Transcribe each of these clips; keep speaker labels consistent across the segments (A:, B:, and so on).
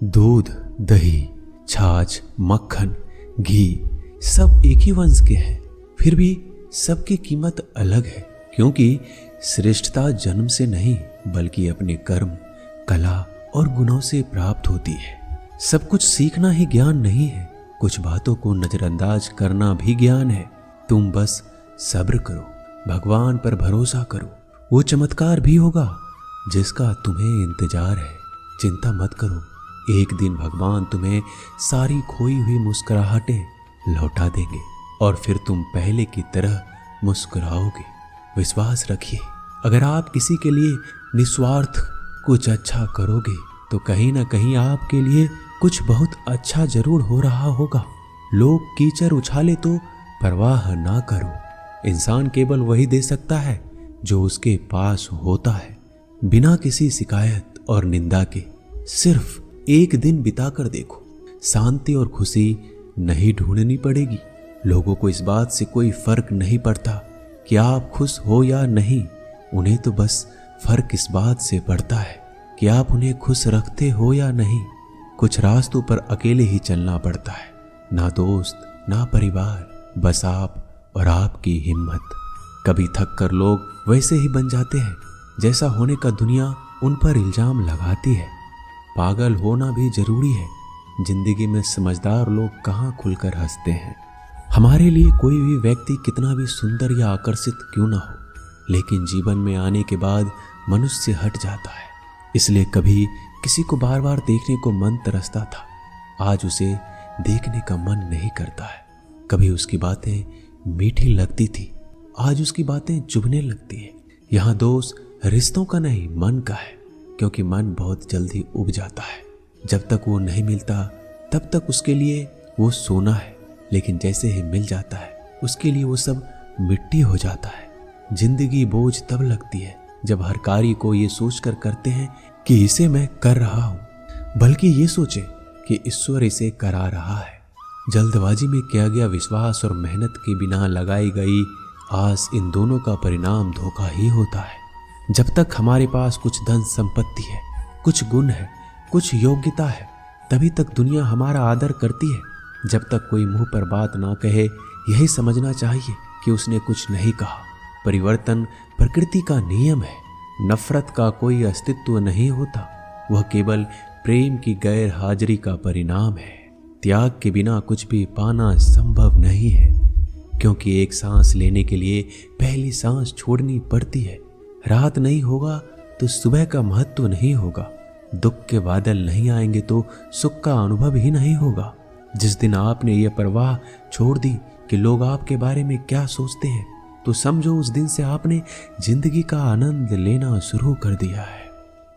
A: दूध, दही, छाछ, मक्खन, घी सब एक ही वंश के हैं, फिर भी सबकी कीमत अलग है, क्योंकि श्रेष्ठता जन्म से नहीं बल्कि अपने कर्म, कला और गुणों से प्राप्त होती है। सब कुछ सीखना ही ज्ञान नहीं है, कुछ बातों को नजरअंदाज करना भी ज्ञान है। तुम बस सब्र करो, भगवान पर भरोसा करो, वो चमत्कार भी होगा जिसका तुम्हें इंतजार है। चिंता मत करो, एक दिन भगवान तुम्हें सारी खोई हुई मुस्कुराहटें लौटा देंगे और फिर तुम पहले की तरह मुस्कुराओगे। विश्वास रखिए, अगर आप किसी के लिए निस्वार्थ कुछ अच्छा करोगे तो कहीं ना कहीं आपके लिए कुछ बहुत अच्छा जरूर हो रहा होगा। लोग कीचड़ उछाले तो परवाह ना करो, इंसान केवल वही दे सकता है जो उसके पास होता है। बिना किसी शिकायत और निंदा के सिर्फ एक दिन बिताकर देखो, शांति और खुशी नहीं ढूंढनी पड़ेगी। लोगों को इस बात से कोई फर्क नहीं पड़ता कि आप खुश हो या नहीं, उन्हें तो बस फर्क इस बात से पड़ता है कि आप उन्हें खुश रखते हो या नहीं। कुछ रास्तों पर अकेले ही चलना पड़ता है, ना दोस्त ना परिवार, बस आप और आपकी हिम्मत। कभी थक कर लोग वैसे ही बन जाते हैं जैसा होने का दुनिया उन पर इल्जाम लगाती है। पागल होना भी जरूरी है, जिंदगी में समझदार लोग कहाँ खुलकर हंसते हैं। हमारे लिए कोई भी व्यक्ति कितना भी सुंदर या आकर्षित क्यों ना हो, लेकिन जीवन में आने के बाद मनुष्य हट जाता है। इसलिए कभी किसी को बार बार देखने को मन तरसता था, आज उसे देखने का मन नहीं करता है। कभी उसकी बातें मीठी लगती थी, आज उसकी बातें चुभने लगती है। यहाँ दोष रिश्तों का नहीं मन का है, क्योंकि मन बहुत जल्दी उब जाता है। जब तक वो नहीं मिलता तब तक उसके लिए वो सोना है, लेकिन जैसे ही मिल जाता है उसके लिए वो सब मिट्टी हो जाता है। जिंदगी बोझ तब लगती है जब हर कार्य को ये सोचकर करते हैं कि इसे मैं कर रहा हूँ, बल्कि ये सोचें कि ईश्वर इसे करा रहा है। जल्दबाजी में किया गया विश्वास और मेहनत के बिना लगाई गई आस, इन दोनों का परिणाम धोखा ही होता है। जब तक हमारे पास कुछ धन संपत्ति है, कुछ गुण है, कुछ योग्यता है, तभी तक दुनिया हमारा आदर करती है। जब तक कोई मुंह पर बात ना कहे, यही समझना चाहिए कि उसने कुछ नहीं कहा। परिवर्तन प्रकृति का नियम है, नफरत का कोई अस्तित्व नहीं होता, वह केवल प्रेम की गैर हाजिरी का परिणाम है। त्याग के बिना कुछ भी पाना संभव नहीं है, क्योंकि एक सांस लेने के लिए पहली सांस छोड़नी पड़ती है। रात नहीं होगा तो सुबह का महत्व नहीं होगा, दुख के बादल नहीं आएंगे तो सुख का अनुभव ही नहीं होगा। जिस दिन आपने ये परवाह छोड़ दी कि लोग आपके बारे में क्या सोचते हैं, तो समझो उस दिन से आपने जिंदगी का आनंद लेना शुरू कर दिया है।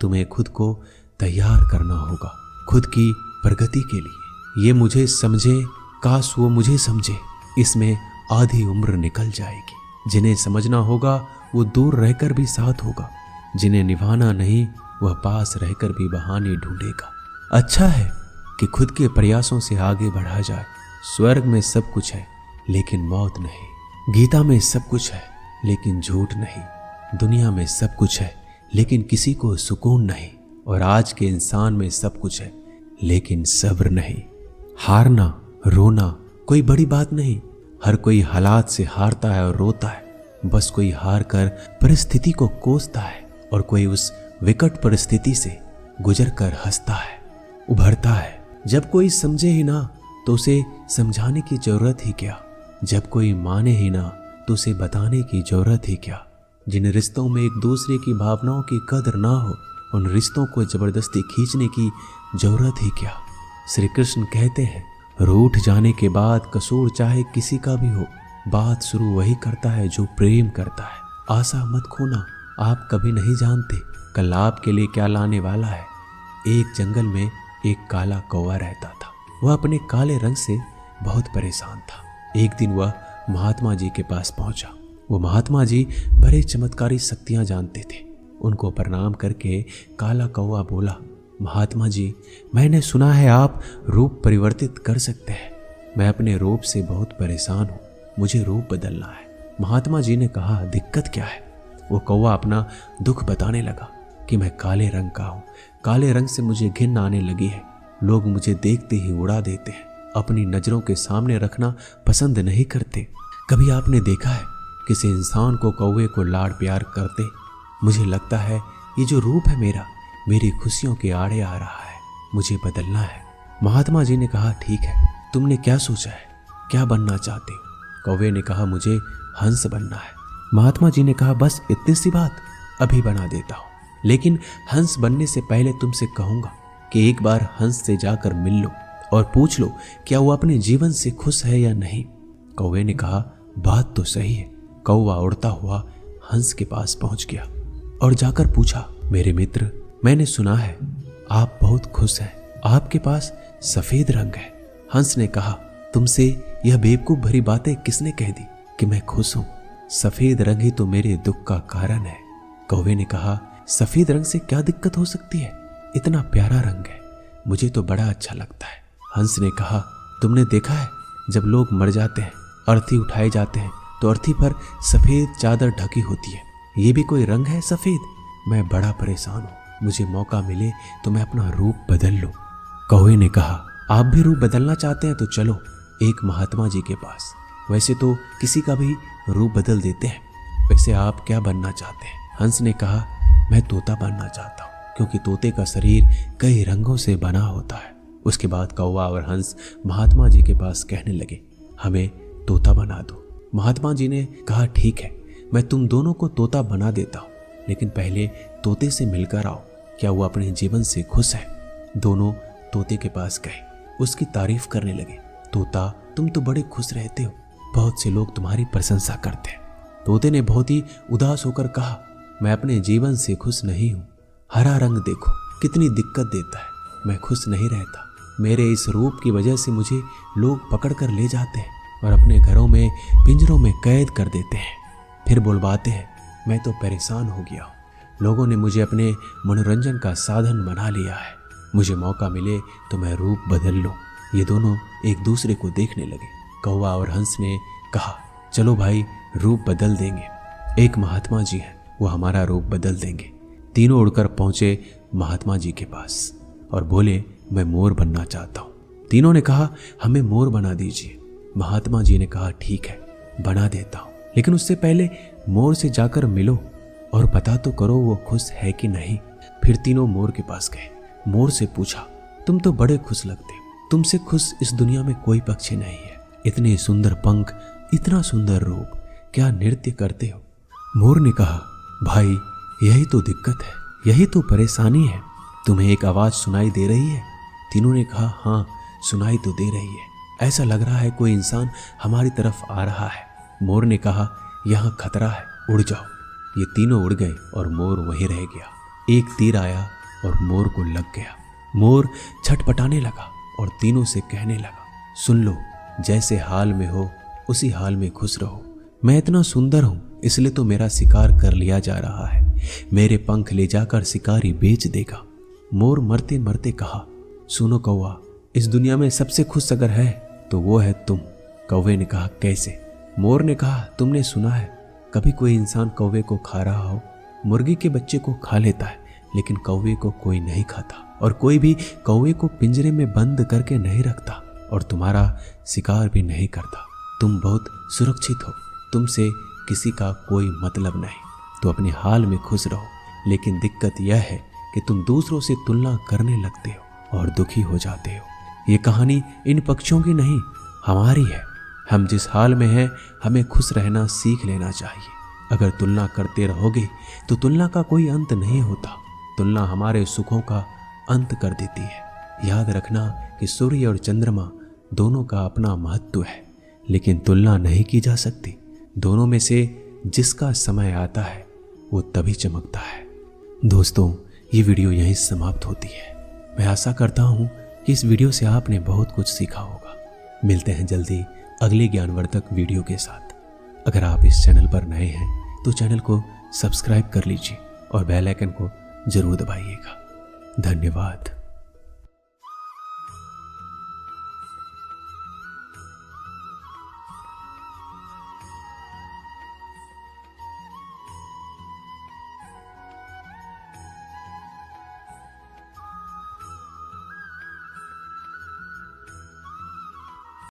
A: तुम्हें खुद को तैयार करना होगा, खुद की प्रगति के लिए। ये मुझे समझे, काश वो मुझे समझे, इसमें आधी उम्र निकल जाएगी। जिन्हें समझना होगा वो दूर रहकर भी साथ होगा, जिन्हें निभाना नहीं वह पास रहकर भी बहाने ढूंढेगा। अच्छा है कि खुद के प्रयासों से आगे बढ़ा जाए। स्वर्ग में सब कुछ है लेकिन मौत नहीं, गीता में सब कुछ है लेकिन झूठ नहीं, दुनिया में सब कुछ है लेकिन किसी को सुकून नहीं, और आज के इंसान में सब कुछ है लेकिन सब्र नहीं। हारना रोना कोई बड़ी बात नहीं, हर कोई हालात से हारता है और रोता है। बस कोई हार कर परिस्थिति को कोसता है और कोई उस विकट परिस्थिति से गुजर कर हंसता है, उभरता है। जब कोई समझे ही ना तो उसे समझाने की जरूरत ही क्या, जब कोई माने ही ना तो उसे बताने की जरूरत ही क्या। जिन रिश्तों में एक दूसरे की भावनाओं की कदर ना हो, उन रिश्तों को जबरदस्ती खींचने की जरूरत ही क्या। श्री कृष्ण कहते हैं, रूठ जाने के बाद कसूर चाहे किसी का भी हो, बात शुरू वही करता है जो प्रेम करता है। आशा मत खोना, आप कभी नहीं जानते कल आपके लिए क्या लाने वाला है। एक जंगल में एक काला कौवा रहता था। वह अपने काले रंग से बहुत परेशान था। एक दिन वह महात्मा जी के पास पहुंचा। वो महात्मा जी बड़े चमत्कारी शक्तियां जानते थे। उनको प्रणाम करके काला कौवा बोला, महात्मा जी, मैंने सुना है आप रूप परिवर्तित कर सकते हैं। मैं अपने रूप से बहुत परेशान हूँ, मुझे रूप बदलना है। महात्मा जी ने कहा, दिक्कत क्या है? वो कौवा अपना दुख बताने लगा कि मैं काले रंग का हूँ, काले रंग से मुझे घिन आने लगी है, लोग मुझे देखते ही उड़ा देते हैं, अपनी नजरों के सामने रखना पसंद नहीं करते। कभी आपने देखा है किसी इंसान को कौवे को लाड़ प्यार करते? मुझे लगता है ये जो रूप है मेरी खुशियों के आड़े आ रहा है, मुझे बदलना है। महात्मा जी ने कहा, ठीक है, तुमने क्या सोचा है, क्या बनना चाहते हो? कौवे ने कहा, मुझे हंस बनना है। महात्मा जी ने कहा, बस इतनी सी बात, अभी बना देता हूँ, लेकिन हंस बनने से पहले तुमसे कहूंगा कि एक बार हंस से जाकर मिल लो और पूछ लो क्या वो अपने जीवन से खुश है या नहीं। कौवे ने कहा, बात तो सही है। कौवा उड़ता हुआ हंस के पास पहुंच गया और जाकर पूछा, मेरे मित्र, मैंने सुना है आप बहुत खुश हैं, आपके पास सफेद रंग है। हंस ने कहा, तुमसे यह बेवकूफ भरी बातें किसने कह दी कि मैं खुश हूं? सफेद रंग ही तो मेरे दुख का कारण है। कौवे ने कहा, सफेद रंग से क्या दिक्कत हो सकती है, इतना प्यारा रंग है, मुझे तो बड़ा अच्छा लगता है। हंस ने कहा, तुमने देखा है जब लोग मर जाते हैं, अर्थी उठाए जाते हैं तो अर्थी पर सफेद चादर ढकी होती है, ये भी कोई रंग है सफेद? मैं बड़ा परेशान हूँ, मुझे मौका मिले तो मैं अपना रूप बदल लूं। कौवे ने कहा, आप भी रूप बदलना चाहते हैं तो चलो एक महात्मा जी के पास, वैसे तो किसी का भी रूप बदल देते हैं। वैसे आप क्या बनना चाहते हैं? हंस ने कहा, मैं तोता बनना चाहता हूँ, क्योंकि तोते का शरीर कई रंगों से बना होता है। उसके बाद कौवा और हंस महात्मा जी के पास कहने लगे, हमें तोता बना दो। महात्मा जी ने कहा, ठीक है, मैं तुम दोनों को तोता बना देता हूँ, लेकिन पहले तोते से मिलकर आओ, क्या वो अपने जीवन से खुश है? दोनों तोते के पास गए, उसकी तारीफ करने लगे। तोता, तुम तो बड़े खुश रहते हो, बहुत से लोग तुम्हारी प्रशंसा करते हैं। तोते ने बहुत ही उदास होकर कहा, मैं अपने जीवन से खुश नहीं हूँ, हरा रंग देखो कितनी दिक्कत देता है, मैं खुश नहीं रहता। मेरे इस रूप की वजह से मुझे लोग पकड़ कर ले जाते हैं और अपने घरों में पिंजरों में कैद कर देते हैं, फिर बुलवाते हैं। मैं तो परेशान हो गया हूँ, लोगों ने मुझे अपने मनोरंजन का साधन बना लिया है, मुझे मौका मिले तो मैं रूप बदल लूँ। ये दोनों एक दूसरे को देखने लगे। कौवा और हंस ने कहा, चलो भाई, रूप बदल देंगे। एक महात्मा जी हैं, वो हमारा रूप बदल देंगे। तीनों उड़कर पहुंचे महात्मा जी के पास और बोले, मैं मोर बनना चाहता हूँ। तीनों ने कहा, हमें मोर बना दीजिए। महात्मा जी ने कहा, ठीक है, बना देता हूँ, लेकिन उससे पहले मोर से जाकर मिलो और पता तो करो वो खुश है कि नहीं। फिर तीनों मोर के पास गए। मोर से पूछा, तुम तो बड़े खुश लगते हो, तुमसे खुश इस दुनिया में कोई पक्षी नहीं है, इतने सुंदर पंख, इतना सुंदर रूप, क्या नृत्य करते हो? मोर ने कहा, भाई यही तो दिक्कत है, यही तो परेशानी है, तुम्हें एक आवाज सुनाई दे रही है? तीनों ने कहा, हाँ सुनाई तो दे रही है, ऐसा लग रहा है कोई इंसान हमारी तरफ आ रहा है। मोर ने कहा, यहाँ खतरा है, उड़ जाओ। ये तीनों उड़ गए और मोर वहीं रह गया। एक तीर आया और मोर को लग गया। मोर छटपटाने लगा और तीनों से कहने लगा, सुन लो, जैसे हाल में हो उसी हाल में खुश रहो। मैं इतना सुंदर हूं इसलिए तो मेरा शिकार कर लिया जा रहा है, मेरे पंख ले जाकर शिकारी बेच देगा। मोर मरते मरते कहा, सुनो कौवा, इस दुनिया में सबसे खुश अगर है तो वो है तुम। कौवे ने कहा, कैसे? मोर ने कहा, तुमने सुना है कभी कोई इंसान कौवे को खा रहा हो? मुर्गी के बच्चे को खा लेता है, लेकिन कौवे को कोई नहीं खाता, और कोई भी कौवे को पिंजरे में बंद करके नहीं रखता और तुम्हारा शिकार भी नहीं करता। तुम बहुत सुरक्षित हो, तुमसे किसी का कोई मतलब नहीं, तो अपने हाल में खुश रहो। लेकिन दिक्कत यह है कि तुम दूसरों से तुलना करने लगते हो और दुखी हो जाते हो। ये कहानी इन पक्षियों की नहीं, हमारी है। हम जिस हाल में हैं हमें खुश रहना सीख लेना चाहिए। अगर तुलना करते रहोगे तो तुलना का कोई अंत नहीं होता। तुलना हमारे सुखों का अंत कर देती है। याद रखना कि सूर्य और चंद्रमा दोनों का अपना महत्व है, लेकिन तुलना नहीं की जा सकती। दोनों में से जिसका समय आता है वो तभी चमकता है। दोस्तों, ये वीडियो यहीं समाप्त होती है। मैं आशा करता हूँ कि इस वीडियो से आपने बहुत कुछ सीखा होगा। मिलते हैं जल्दी अगले ज्ञानवर्धक वीडियो के साथ। अगर आप इस चैनल पर नए हैं तो चैनल को सब्सक्राइब कर लीजिए और बेल आइकन को जरूर दबाइएगा। धन्यवाद।